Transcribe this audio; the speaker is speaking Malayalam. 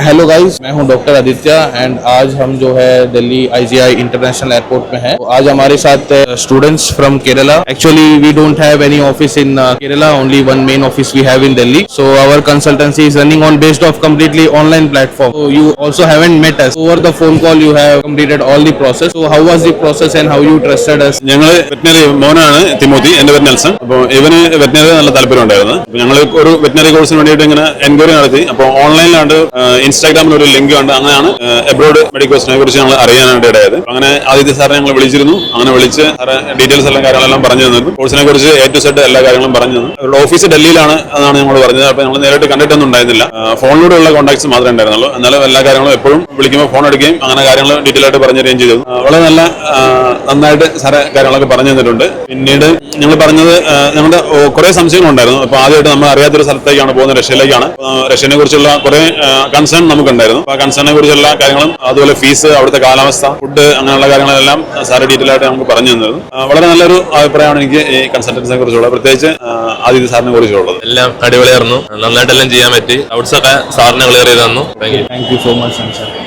हेलो गाइस, मैं हूं डॉक्टर आदित्य एंड आज हम जो है दिल्ली आईजीआई इंटरनेशनल एयरपोर्ट में हैं। तो आज हमारे साथ students from Kerala. Actually we don't have any office in Kerala, only one main office we have in Delhi. So our consultancy is running on based of completely online platform. So you also haven't met us. Over the phone call you have completed all the process. So how was the process and how you trusted us? ഞങ്ങൾ വെറ്റിനറി മോനാണ് തിമോത്തി, എന്റെ പേര് നെൽസൺ. അപ്പോൾ ഇവന് വെറ്റിനറി നല്ല താല്പര്യം ഉണ്ടായിരുന്നു. ഞങ്ങൾ ഒരു വെറ്റിനറി കോഴ്സിന് വേണ്ടിയിട്ട് ഇങ്ങനെ എൻക്വയറി നടത്തി. അപ്പോൾ ഓൺലൈനിലാണ്ട് ഇൻസ്റ്റാഗ്രാമിൽ ഒരു ലിങ്ക് ഉണ്ട്. അങ്ങനെയാണ് എബ്രോഡ് മെഡിക്കോസിനെ കുറിച്ച് ഞങ്ങൾ അറിയാനായിട്ട് ഇടയായത്. അങ്ങനെ ആദിത്യ സാറിനെ ഞങ്ങൾ വിളിച്ചിരുന്നു. അങ്ങനെ വിളിച്ച് ഡീറ്റെയിൽസ് എല്ലാം കാര്യങ്ങളെല്ലാം പറഞ്ഞു തന്നിരുന്നു. കോഴ്സിനെ കുറിച്ച് A to Z എല്ലാ കാര്യങ്ങളും പറഞ്ഞു തന്നു. അവരുടെ ഓഫീസ് ഡൽഹിയിലാണ് എന്നാണ് ഞങ്ങൾ പറഞ്ഞത്. അപ്പോൾ ഞങ്ങൾ നേരിട്ട് കണ്ടിട്ടൊന്നും ഉണ്ടായിരുന്നില്ല. ഫോണിലൂടെയുള്ള കോൺടാക്ട്സ് മാത്രമേ ഉണ്ടായിരുന്നുള്ളൂ. എന്നാലും എല്ലാ കാര്യങ്ങളും എപ്പോഴും വിളിക്കുമ്പോൾ ഫോൺ എടുക്കുകയും അങ്ങനെ കാര്യങ്ങൾ ഡീറ്റെയിൽ ആയിട്ട് പറഞ്ഞു തരികയും ചെയ്തു. വളരെ നന്നായിട്ട് സാറെ കാര്യങ്ങളൊക്കെ പറഞ്ഞു തന്നിട്ടുണ്ട്. പിന്നീട് ഞങ്ങൾ പറഞ്ഞത് ഞങ്ങളുടെ കുറെ സംശയങ്ങളുണ്ടായിരുന്നു. അപ്പോൾ ആദ്യമായിട്ട് നമ്മൾ അറിയാത്തൊരു സ്ഥലത്തേക്കാണ് പോകുന്നത്, റഷ്യയിലേക്കാണ്. റഷ്യനെ കുറിച്ചുള്ള കുറെ കൺസേൺ നമുക്കുണ്ടായിരുന്നു. അപ്പോൾ ആ കൺസേണിനെ കുറിച്ചുള്ള കാര്യങ്ങളും അതുപോലെ ഫീസ്, അവിടുത്തെ കാലാവസ്ഥ, ഫുഡ്, അങ്ങനെയുള്ള കാര്യങ്ങളെല്ലാം സാറ് ഡീറ്റെയിൽ ആയിട്ട് നമുക്ക് പറഞ്ഞു തന്നിരുന്നു. വളരെ നല്ലൊരു അഭിപ്രായമാണ് എനിക്ക് ഈ കൺസൾട്ടൻസിനെ കുറിച്ചുള്ളത്, പ്രത്യേകിച്ച് ആദിത്യ സാറിനെ കുറിച്ചുള്ളത്. എല്ലാം അടിപൊളിയായിരുന്നു, നന്നായിട്ടെല്ലാം ചെയ്യാൻ പറ്റി. ഡൗട്ട്സ് ഒക്കെ സാറിനെ ക്ലിയർ ചെയ്ത് തന്നു. Thank you so much, sir.